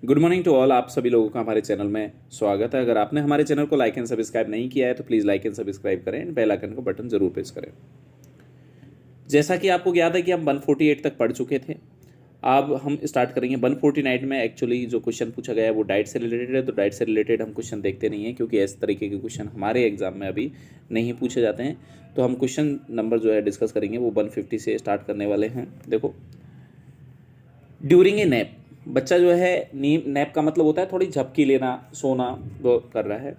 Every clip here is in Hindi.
Good morning to all. आप सभी लोगों का हमारे चैनल में स्वागत है। अगर आपने हमारे चैनल को लाइक एंड सब्सक्राइब नहीं किया है तो प्लीज़ लाइक एंड सब्सक्राइब करें एंड बेल आइकन को बटन जरूर प्रेस करें। जैसा कि आपको याद है कि हम 148 तक पढ़ चुके थे। अब हम स्टार्ट करेंगे 149 में। एक्चुअली जो क्वेश्चन पूछा गया है वो डाइट से रिलेटेड है, तो डाइट से रिलेटेड हम क्वेश्चन देखते नहीं हैं क्योंकि इस तरीके के क्वेश्चन हमारे एग्जाम में अभी नहीं पूछे जाते हैं। तो हम क्वेश्चन नंबर जो है डिस्कस करेंगे वो 150 से स्टार्ट करने वाले हैं। देखो, ड्यूरिंग ए नैप, बच्चा जो है नैप का मतलब होता है थोड़ी झपकी लेना, सोना, वो कर रहा है।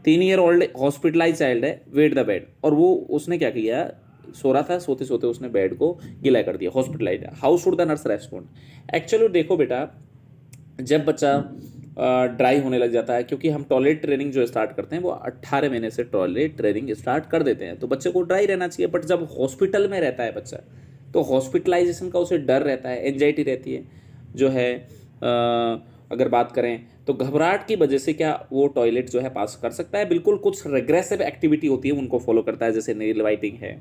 3 ईयर ओल्ड हॉस्पिटलाइज चाइल्ड है, वेट द बेड, और वो उसने क्या किया, सो रहा था, सोते सोते उसने बेड को गीला कर दिया, hospitalise. How should the nurse respond? Actually देखो बेटा, जब बच्चा ड्राई होने लग जाता है, क्योंकि हम टॉयलेट ट्रेनिंग जो स्टार्ट करते हैं वो 18 महीने से टॉयलेट ट्रेनिंग स्टार्ट कर देते हैं, तो बच्चे को ड्राई रहना चाहिए। बट जब हॉस्पिटल में रहता है बच्चा, तो हॉस्पिटलाइजेशन का उसे डर रहता है, एंजाइटी रहती है जो है। अगर बात करें तो घबराहट की वजह से क्या वो टॉयलेट जो है पास कर सकता है? बिल्कुल। कुछ रेग्रेसिव एक्टिविटी होती है उनको फॉलो करता है, जैसे नेल बाइटिंग है,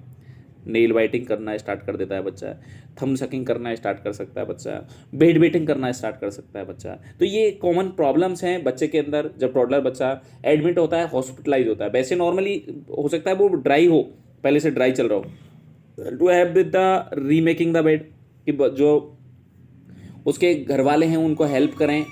नेल बाइटिंग करना स्टार्ट कर देता है बच्चा, थम सकिंग करना स्टार्ट कर सकता है बच्चा, बेड वेटिंग करना स्टार्ट कर सकता है बच्चा। तो ये कॉमन प्रॉब्लम्स हैं बच्चे के अंदर जब टॉडलर बच्चा एडमिट होता है, हॉस्पिटलाइज होता है। वैसे नॉर्मली हो सकता है वो ड्राई हो, पहले से ड्राई चल रहा हो। To have with the remaking the bed, कि जो उसके घर वाले हैं उनको हेल्प करें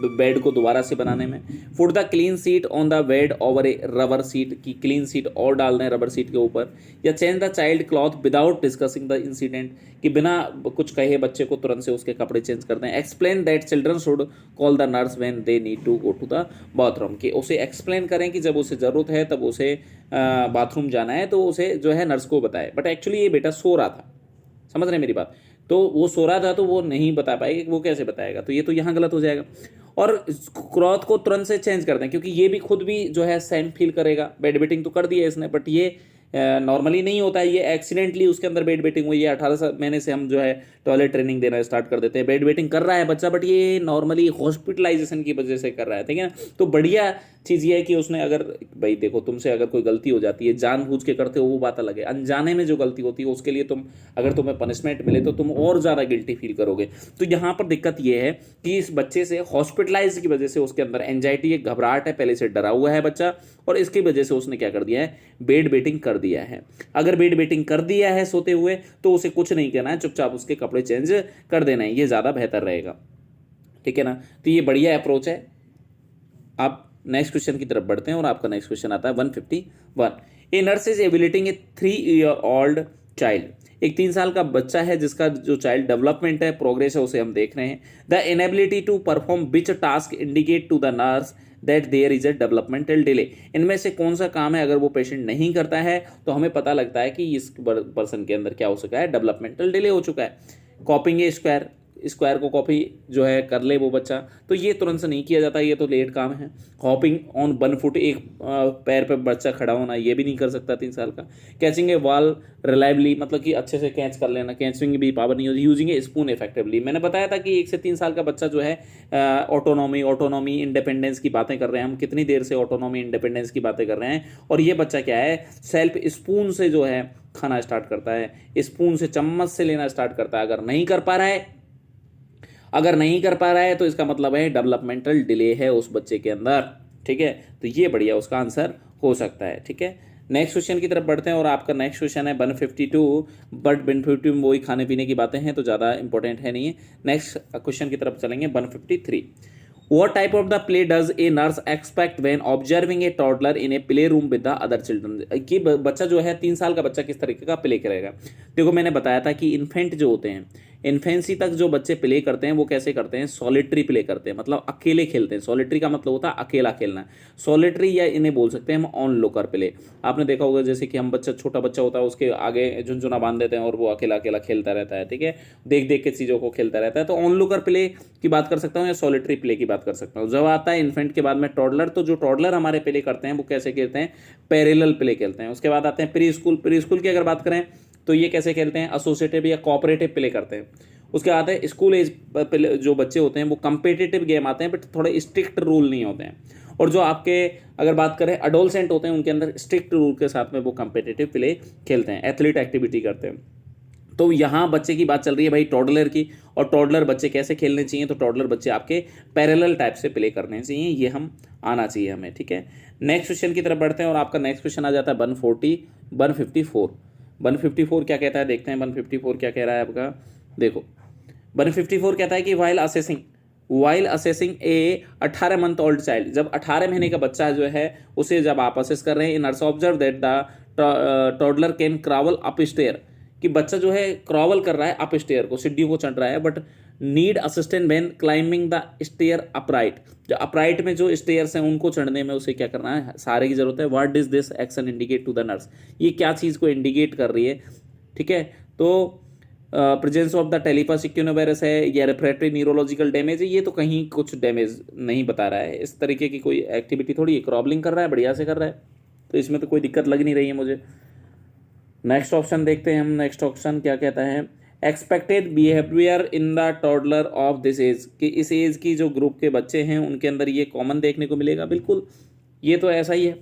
बेड को दोबारा से बनाने में। Foot the clean seat on the bed over A rubber seat, की क्लीन सीट और डाल दें रबर सीट के ऊपर। या change the child cloth without discussing the incident, कि बिना कुछ कहे बच्चे को तुरंत से उसके कपड़े चेंज कर दें। Explain that children should call the nurse when they need to go to the bathroom, कि उसे एक्सप्लेन करें कि जब उसे ज़रूरत है तब उसे बाथरूम जाना है तो उसे जो है नर्स को बताए। बट एक्चुअली ये बेटा सो रहा था, समझ रहे हैं मेरी बात? तो वो सो रहा था तो वो नहीं बता पाएगा, वो कैसे बताएगा? तो ये तो यहाँ गलत हो जाएगा। और क्लॉथ को तुरंत से चेंज कर दें, क्योंकि ये भी खुद भी जो है सेम फील करेगा। बेड वेटिंग तो कर दिया इसने, बट ये नॉर्मली नहीं होता है, ये एक्सीडेंटली उसके अंदर बेड वेटिंग हुई है। 18 महीने से हम जो है टॉयलेट ट्रेनिंग देना स्टार्ट कर देते हैं। बेड वेटिंग कर रहा है बच्चा, बट ये नॉर्मली हॉस्पिटलाइजेशन की वजह से कर रहा है, ठीक है ना? तो बढ़िया चीज़ ये है कि उसने, अगर भाई देखो, तुमसे अगर कोई गलती हो जाती है, जानबूझ के करते हो वो बात अलग है, अनजाने में जो गलती होती है उसके लिए तुम, अगर तुम्हें पनिशमेंट मिले तो तुम और ज़्यादा गिल्टी फील करोगे। तो यहाँ पर दिक्कत ये है कि इस बच्चे से हॉस्पिटलाइज की वजह से उसके अंदर एंजाइटी, एक घबराहट है, पहले से डरा हुआ है बच्चा, और इसकी वजह से उसने क्या कर दिया है, बेड वेटिंग कर दिया है। अगर बेड वेटिंग कर दिया है सोते हुए तो उसे कुछ नहीं करना है, चुपचाप उसके कपड़े चेंज कर देना है, ये ज़्यादा बेहतर रहेगा, ठीक है ना? तो ये बढ़िया अप्रोच है। आप नेक्स्ट क्वेश्चन की तरफ बढ़ते हैं और आपका नेक्स्ट क्वेश्चन आता है 151। A nurse is evaluating a 3 year old child, एक 3 साल का बच्चा है जिसका जो चाइल्ड डेवलपमेंट है, प्रोग्रेस है, उसे हम देख रहे हैं। The inability to perform which task indicate to the nurse that there is a developmental delay, इनमें से कौन सा काम है अगर वो पेशेंट नहीं करता है तो हमें पता लगता है कि इस पर्सन के अंदर क्या हो चुका है, डेवलपमेंटल डिले हो चुका है। कॉपिंग ए स्क्वायर, स्क्वायर को कॉपी जो है कर ले वो बच्चा, तो ये तुरंत से नहीं किया जाता, ये तो लेट काम है। हॉपिंग ऑन 1 फुट, एक पैर पे बच्चा खड़ा होना, ये भी नहीं कर सकता 3 साल का। कैचिंग ए बॉल रिलायबली, मतलब कि अच्छे से कैच कर लेना, कैचिंग भी पावर नहीं होती। यूजिंग ए स्पून इफेक्टिवली, मैंने बताया था कि 1 से 3 साल का बच्चा जो है ऑटोनॉमी इंडिपेंडेंस की बातें कर रहे हैं हम, कितनी देर से ऑटोनॉमी इंडिपेंडेंस की बातें कर रहे हैं। और ये बच्चा क्या है, सेल्फ स्पून से जो है खाना स्टार्ट करता है, स्पून से, चम्मच से लेना स्टार्ट करता है। अगर नहीं कर पा रहा है तो इसका मतलब है डेवलपमेंटल डिले है उस बच्चे के अंदर, ठीक है? तो ये बढ़िया उसका आंसर हो सकता है, ठीक है? नेक्स्ट क्वेश्चन की तरफ बढ़ते हैं और आपका नेक्स्ट क्वेश्चन है 152। बट 152 में वही खाने पीने की बातें हैं तो ज़्यादा इंपॉर्टेंट है नहीं है। नेक्स्ट क्वेश्चन की तरफ चलेंगे 153। What type of the play does a nurse expect when observing a toddler in a play room with the other children? कि बच्चा जो है 3 साल का बच्चा किस तरीके का प्ले करेगा? देखो, मैंने बताया था कि इन्फेंट जो होते हैं, इन्फेंसी तक जो बच्चे प्ले करते हैं वो कैसे करते हैं, सॉलिटरी प्ले करते हैं, मतलब अकेले खेलते हैं। सॉलिटरी का मतलब होता है अकेला खेलना। सॉलिटरी, या इन्हें बोल सकते हैं हम ऑन लोकर प्ले। आपने देखा होगा जैसे कि हम छोटा बच्चा होता है उसके आगे झुनझुना बांध देते हैं और वो अकेला अकेला खेलता रहता है, ठीक है? देख देख के चीज़ों को खेलता रहता है। तो ऑन लोकर प्ले की बात कर सकता हूँ या सॉलिटरी प्ले की बात कर सकता हूँ। जब आता है इन्फेंट के बाद में टॉडलर, तो जो टॉडलर हमारे प्ले करते हैं वो कैसे खेलते हैं, पैरेलल प्ले खेलते हैं। उसके बाद आते हैं प्री स्कूल। प्री स्कूल की अगर बात करें तो ये कैसे खेलते हैं, एसोसिएटिव या कोऑपरेटिव प्ले करते हैं। उसके बाद है स्कूल एज जो बच्चे होते हैं वो कम्पिटिटिव गेम आते हैं, बट थोड़े स्ट्रिक्ट रूल नहीं होते हैं। और जो आपके अगर बात करें अडोलसेंट होते हैं, उनके अंदर स्ट्रिक्ट रूल के साथ में वो कम्पिटिटिव प्ले खेलते हैं, एथलीट एक्टिविटी करते हैं। तो यहाँ बच्चे की बात चल रही है भाई टॉडलर की, और टॉडलर बच्चे कैसे खेलने चाहिए, तो टॉडलर बच्चे आपके पैरेलल टाइप से प्ले करने चाहिए, ये हम आना चाहिए हमें, ठीक है। नेक्स्ट क्वेश्चन की तरफ बढ़ते हैं और आपका नेक्स्ट क्वेश्चन आ जाता है 154। 154 क्या कहता है, देखते हैं 154 क्या कह रहा है आपका। देखो 154 कहता है कि वाइल असेसिंग ए 18 मंथ ओल्ड चाइल्ड, जब 18 महीने का बच्चा जो है उसे जब आप असेस कर रहे हैं, nurse observe that the toddler can crawl up stair, कि बच्चा जो है क्रॉवल कर रहा है अप स्टेयर को, सीढ़ियों को चढ़ रहा है, but need assistant when climbing the stair upright, जो अपराइट में जो स्टेयर्स हैं उनको चढ़ने में उसे क्या करना है, सहारे की जरूरत है। What does this action indicate to the nurse, ये क्या चीज़ को इंडिकेट कर रही है, ठीक है। तो प्रेजेंस ऑफ द टेलीपैथ इक्विनोवायरस है या रेफ्रेक्टरी न्यूरोलॉजिकल डैमेज है, ये तो कहीं कुछ डैमेज नहीं बता रहा है, इस तरीके की कोई एक्टिविटी थोड़ी, क्रॉबलिंग कर रहा है, बढ़िया से कर रहा है, तो इसमें तो कोई दिक्कत लग नहीं रही है मुझे। नेक्स्ट ऑप्शन देखते हैं हम, नेक्स्ट ऑप्शन क्या कहता है, expected behaviour in the toddler of this age, कि इस एज की जो ग्रुप के बच्चे हैं उनके अंदर ये कॉमन देखने को मिलेगा, बिल्कुल ये तो ऐसा ही है,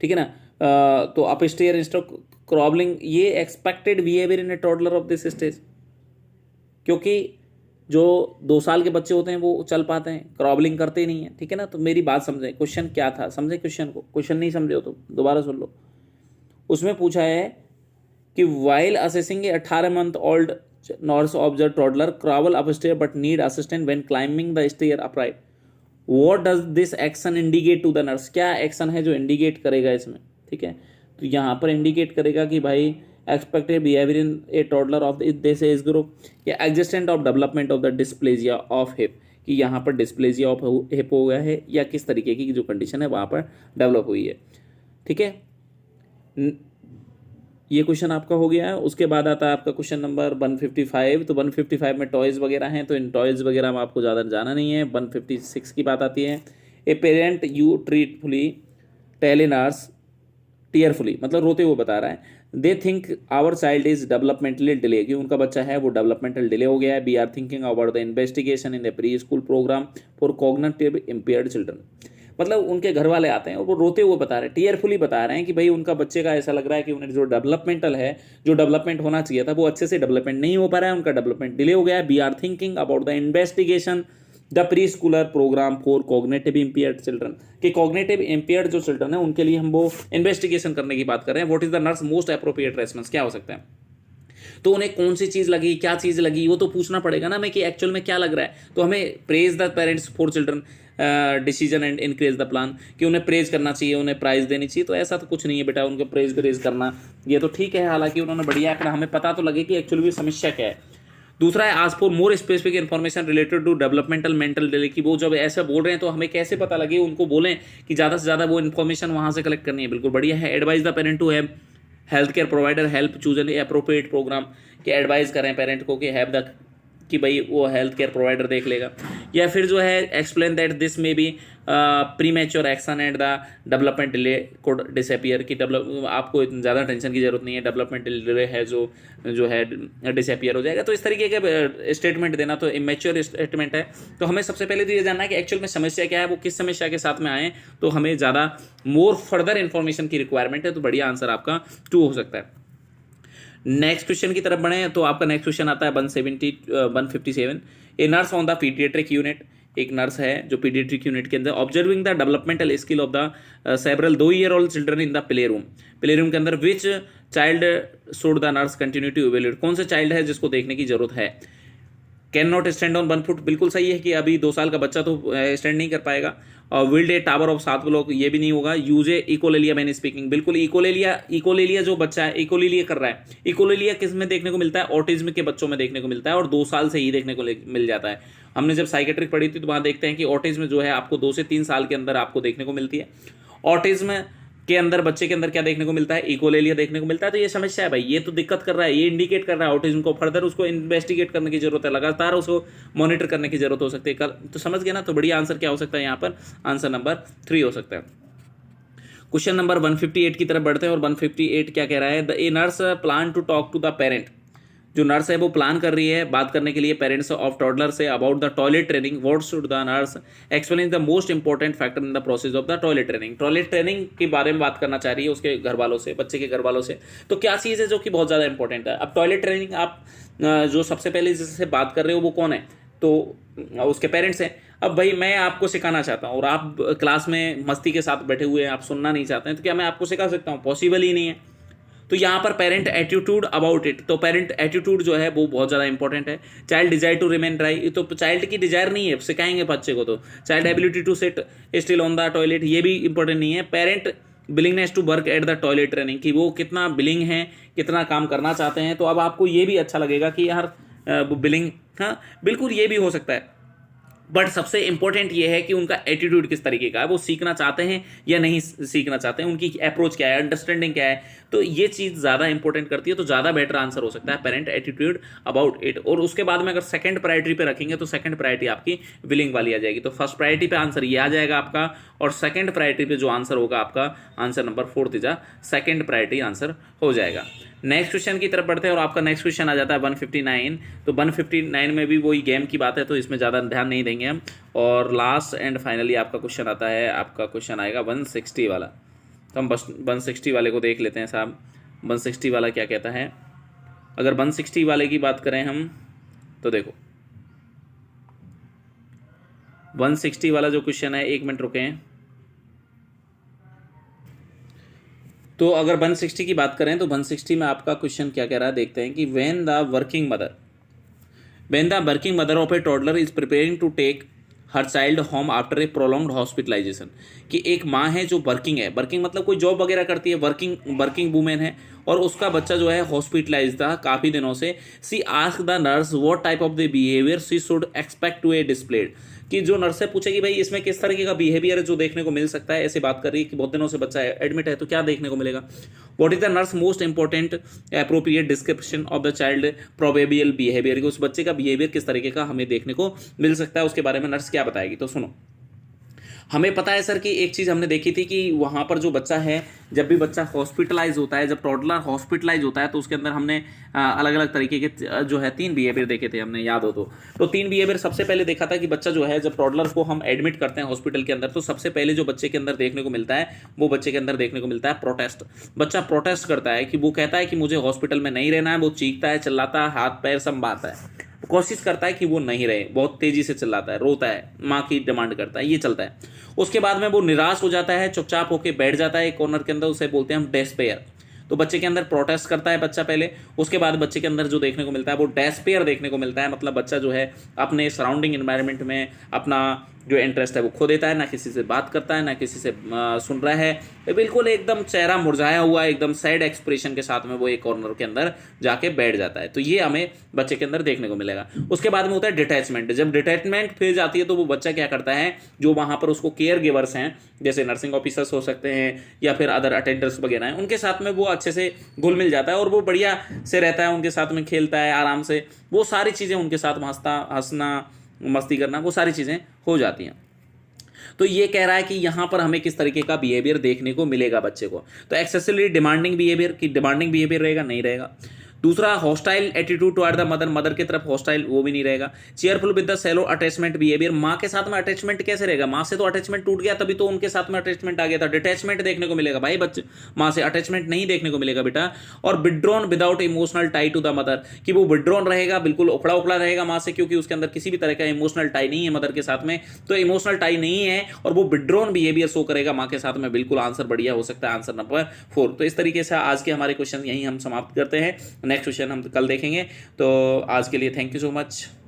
ठीक है ना। तो अप स्टेयर इंस्टेड क्रॉबलिंग, ये expected behaviour in a toddler of this stage, क्योंकि जो 2 साल के बच्चे होते हैं वो चल पाते हैं, क्रॉबलिंग करते नहीं है, ठीक है ना। तो मेरी बात समझें, क्वेश्चन क्या था, समझे क्वेश्चन को, क्वेश्चन नहीं समझे हो तो दोबारा सुन लो। उसमें पूछा है कि while assessing 18 month old nurse observe toddler crawl up stair but need assistant when climbing the stair upright, what does this action indicate to the nurse, क्या एक्शन है जो इंडिकेट करेगा इसमें, ठीक है। तो यहाँ पर इंडिकेट करेगा कि भाई expected behaviour in a toddler of this age group, या existent of development of the dysplasia of hip, कि यहाँ पर डिस्प्लेजिया ऑफ हिप हो गया है या किस तरीके की जो कंडीशन है वहाँ पर डेवलप हुई है, ठीक है। ये क्वेश्चन आपका हो गया है। उसके बाद आता है आपका क्वेश्चन नंबर 155। तो 155 में टॉयज़ वगैरह हैं, तो इन टॉयज़ वगैरह में आपको ज़्यादा जाना नहीं है। 156 की बात आती है, a parent you tearfully tell a nurse tearfully, मतलब रोते हुए बता रहा है, they think our child is developmentally delay, कि उनका बच्चा है वो डेवलपमेंटल डिले हो गया है। We are thinking about the investigation in the pre school programme for cognitive impaired children, मतलब उनके घर वाले आते हैं और वो रोते हुए बता रहे हैं, टीयरफुली बता रहे हैं कि भाई उनका बच्चे का ऐसा लग रहा है कि उन्हें जो डेवलपमेंटल है, जो डेवलपमेंट होना चाहिए था वो अच्छे से डेवलपमेंट नहीं हो पा रहा है, उनका डेवलपमेंट डिले हो गया है। We are thinking about the investigation the pre schooler programme for cognitive impaired children, कि कॉग्निटिव इम्पेयर्ड जो चिल्ड्रन है उनके लिए हम वो इन्वेस्टिगेशन करने की बात कर रहे हैं। What is the nurse most appropriate response, क्या हो सकता है, तो उन्हें कौन सी चीज़ लगी, क्या चीज़ लगी, वो तो पूछना पड़ेगा ना हमें कि एक्चुअल में क्या लग रहा है। तो हमें praise the parents for children decision and increase the plan, कि उन्हें प्रेज करना चाहिए, उन्हें प्राइज देनी चाहिए। तो ऐसा तो कुछ नहीं है बेटा, उनको प्रेज करना ये तो ठीक है, हालांकि उन्होंने बढ़िया करना, हमें पता तो लगे कि एक्चुअली समस्या क्या है। दूसरा है आज for more specific information related to developmental mental delay, कि वो जब ऐसा बोल रहे हैं तो हमें कैसे पता लगे, उनको बोलें कि ज़्यादा से ज़्यादा वो इन्फॉर्मेशन वहाँ से कलेक्ट करनी है। बिल्कुल बढ़िया है। Advise the parent to have health care provider help choose an appropriate programme, कि एडवाइस करें पेरेंट को कि हैव द, कि भाई वो हेल्थ केयर प्रोवाइडर देख लेगा। या फिर जो है explain that this may be premature action and the development delay could disappear, कि डेवलप आपको ज़्यादा टेंशन की जरूरत नहीं है, डेवलपमेंट डिले है जो है डिसअपियर हो जाएगा। तो इस तरीके के स्टेटमेंट देना तो इमेच्योर स्टेटमेंट है। तो हमें सबसे पहले तो ये जानना है कि एक्चुअल में समस्या क्या है, वो किस समस्या के साथ में आए, तो हमें ज़्यादा मोर फर्दर इन्फॉर्मेशन की रिक्वायरमेंट है। तो बढ़िया आंसर आपका 2 हो सकता है। नेक्स्ट क्वेश्चन की तरफ बढ़े तो आपका नेक्स्ट क्वेश्चन आता है 157। A nurse on the paediatric unit, एक नर्स है जो पीडियाट्रिक यूनिट के अंदर observing the developmental skill of the several 2 year old children in the play room के अंदर, which child should the nurse continue to evaluate, कौन सा चाइल्ड है जिसको देखने की जरूरत है। Can not stand on 1 foot, बिल्कुल सही है कि अभी 2 साल का बच्चा तो स्टैंड नहीं कर पाएगा। और build a tower of 7 block, ये भी नहीं होगा। Use a echolalia man speaking, बिल्कुल इकोलेलिया जो बच्चा है इकोलेलिया कर रहा है, इकोलेलिया किस में देखने को मिलता है, ऑटिज्म के बच्चों में देखने को मिलता है, और 2 साल से ही देखने को मिल जाता है। हमने जब साइकेट्रिक पढ़ी थी तो वहाँ देखते हैं कि ऑटिज्म जो है आपको 2 से 3 साल के अंदर आपको देखने को मिलती है। ऑटिज्म के अंदर बच्चे के अंदर क्या देखने को मिलता है, इकोलेलिया देखने को मिलता है। तो ये समस्या है भाई, ये तो दिक्कत कर रहा है, ये इंडिकेट कर रहा है ऑटिज्म को, फर्दर उसको इन्वेस्टिगेट करने की जरूरत है, लगातार उसको मॉनिटर करने की जरूरत हो सकती है। तो समझ गए ना। तो बढ़िया आंसर क्या हो सकता है यहाँ पर, आंसर नंबर 3 हो सकता है। क्वेश्चन नंबर 158 की तरफ बढ़ते हैं और 158 क्या कह रहा है, the a nurse plan to talk to the parent, जो नर्स है वो प्लान कर रही है बात करने के लिए parents of toddler say about the toilet training. What should the nurse explain the most important factor in the process of the toilet training. Toilet training के बारे में बात करना चाह रही है उसके घर वालों से, बच्चे के घर वालों से। तो क्या चीज़ है जो कि बहुत ज़्यादा इंपॉर्टेंट है। अब टॉयलेट ट्रेनिंग आप जो सबसे पहले जिससे बात कर रहे हो वो कौन है, तो उसके पेरेंट्स हैं। अब भाई मैं आपको सिखाना चाहता हूँ और आप क्लास में मस्ती के साथ बैठे हुए हैं, आप सुनना नहीं चाहते हैं, तो क्या मैं आपको सिखा सकता हूँ? पॉसिबल ही नहीं है। तो यहाँ पर पेरेंट एटीट्यूड अबाउट इट, तो पेरेंट एटीट्यूड जो है वो बहुत ज़्यादा इंपॉर्टेंट है। Child desire to remain dry, तो चाइल्ड की डिजायर नहीं है, सिखाएंगे बच्चे को। तो child ability to sit still on the toilet, ये भी इंपॉर्टेंट नहीं है। Parent willingness to work at the toilet training, कि वो कितना बिलिंग है, कितना काम करना चाहते हैं। तो अब आपको ये भी अच्छा लगेगा कि यार वो बिलिंग, हाँ बिल्कुल ये भी हो सकता है। बट सबसे इंपॉर्टेंट ये है कि उनका एटीट्यूड किस तरीके का है, वो सीखना चाहते हैं या नहीं सीखना चाहते हैं, उनकी अप्रोच क्या है, अंडरस्टैंडिंग क्या है। तो ये चीज़ ज़्यादा इंपॉर्टेंट करती है। तो ज़्यादा बेटर आंसर हो सकता है पेरेंट एटीट्यूड अबाउट इट। और उसके बाद में अगर सेकंड प्रायोरिटी पे रखेंगे तो सेकंड प्रायोरिटी आपकी विलिंग वाली आ जाएगी। तो फर्स्ट प्रायोरिटी पे आंसर ये आ जाएगा आपका, और सेकंड प्रायोरिटी पे जो आंसर होगा आपका answer number 4 is second priority answer हो जाएगा। नेक्स्ट क्वेश्चन की तरफ बढ़ते हैं और आपका नेक्स्ट क्वेश्चन आ जाता है 159। तो 159 में भी वही गेम की बात है, तो इसमें ज़्यादा ध्यान नहीं देंगे हम। और लास्ट एंड फाइनली आपका क्वेश्चन आता है, आपका क्वेश्चन आएगा 160 वाला। तो हम बस 160 वाले को देख लेते हैं साहब, 160 वाला क्या कहता है। अगर 160 वाले की बात करें हम तो देखो 160 वाला जो क्वेश्चन है, 1 मिनट रुकें। तो अगर 160 की बात करें तो 160 में आपका क्वेश्चन क्या कह रहा है देखते हैं कि when the working mother of a toddler is preparing to take her child home after a prolonged hospitalisation, कि एक माँ है जो वर्किंग है, वर्किंग मतलब कोई जॉब वगैरह करती है, वर्किंग वूमेन है, और उसका बच्चा जो है हॉस्पिटलाइज था काफ़ी दिनों से। She ask the nurse what type of the behaviour she should expect to a displayed, कि जो नर्स से पूछे कि भाई इसमें किस तरीके का बिहेवियर जो देखने को मिल सकता है। ऐसे बात कर रही है कि बहुत दिनों से बच्चा एडमिट है, तो क्या देखने को मिलेगा। What is the nurse most important appropriate description of the child probable behaviour, कि उस बच्चे का बिहेवियर किस तरीके का हमें देखने को मिल सकता है, उसके बारे में नर्स क्या बताएगी। तो सुनो, हमें पता है सर कि एक चीज़ हमने देखी थी कि वहाँ पर जो बच्चा है, जब भी बच्चा हॉस्पिटलाइज होता है, जब टॉडलर हॉस्पिटलाइज होता है, तो उसके अंदर हमने अलग अलग तरीके के जो है 3 बिहेवियर देखे थे हमने, याद हो तो 3 बिहेवियर सबसे पहले देखा था कि बच्चा जो है जब टॉडलर को हम एडमिट करते हैं हॉस्पिटल के अंदर, तो सबसे पहले जो बच्चे के अंदर देखने को मिलता है वो बच्चे के अंदर देखने को मिलता है प्रोटेस्ट। बच्चा प्रोटेस्ट करता है कि वो कहता है कि मुझे हॉस्पिटल में नहीं रहना है, वो चीखता है, चिल्लाता है, हाथ पैर संभालता है, कोशिश करता है कि वो नहीं रहे, बहुत तेजी से चिल्लाता है, रोता है, माँ की डिमांड करता है, ये चलता है। उसके बाद में वो निराश हो जाता है, चुपचाप होकर बैठ जाता है एक कॉर्नर के अंदर, उसे बोलते हैं हम डेस्पेयर। तो बच्चे के अंदर प्रोटेस्ट करता है बच्चा पहले, उसके बाद बच्चे के अंदर जो देखने को मिलता है वो डेस्पेयर देखने को मिलता है। मतलब बच्चा जो है अपने सराउंडिंग एनवायरनमेंट में अपना जो इंटरेस्ट है वो खो देता है, ना किसी से बात करता है, ना किसी से सुन रहा है, बिल्कुल एकदम चेहरा मुरझाया हुआ, एकदम सैड एक्सप्रेशन के साथ में वो एक कॉर्नर के अंदर जाके बैठ जाता है। तो ये हमें बच्चे के अंदर देखने को मिलेगा। उसके बाद में होता है डिटैचमेंट। जब डिटैचमेंट फेज आती है तो वो बच्चा क्या करता है, जो वहाँ पर उसको केयर गिवर्स हैं, जैसे नर्सिंग ऑफिसर्स हो सकते हैं या फिर अदर अटेंडर्स वगैरह हैं, उनके साथ में वो अच्छे से घुल मिल जाता है और वो बढ़िया से रहता है, उनके साथ में खेलता है आराम से, वो सारी चीज़ें उनके साथ हंसना मस्ती करना, वो सारी चीज़ें हो जाती हैं। तो ये कह रहा है कि यहाँ पर हमें किस तरीके का बिहेवियर देखने को मिलेगा बच्चे को। तो एक्सेसिवली डिमांडिंग बिहेवियर, की डिमांडिंग बिहेवियर रहेगा, नहीं रहेगा। दूसरा hostile attitude toward the mother, mother की तरफ हॉस्टाइल, वो भी नहीं रहेगा। Cheerful with the shallow attachment behaviour, माँ के साथ में अटैचमेंट कैसे रहेगा, माँ से तो अटैचमेंट टूट गया, तभी तो उनके साथ में अटैचमेंट आ गया था, डिटैचमेंट देखने को मिलेगा भाई, बच्चे माँ से अटैचमेंट नहीं देखने को मिलेगा बेटा। और withdrawn without emotional tie to the mother, कि वो विड्रॉन रहेगा, बिल्कुल उखड़ा उखड़ा रहेगा माँ से, क्योंकि उसके अंदर किसी भी तरह का इमोशनल टाई नहीं है मदर के साथ में। तो इमोशनल टाई नहीं है और वो विड्रॉन बिहेवियर शो करेगा माँ के साथ में, बिल्कुल आंसर बढ़िया हो सकता है, आंसर नंबर 4। तो इस तरीके से आज के हमारे क्वेश्चन यहीं हम समाप्त करते हैं। नेक्स्ट क्वेश्चन हम कल देखेंगे। तो आज के लिए थैंक यू सो मच।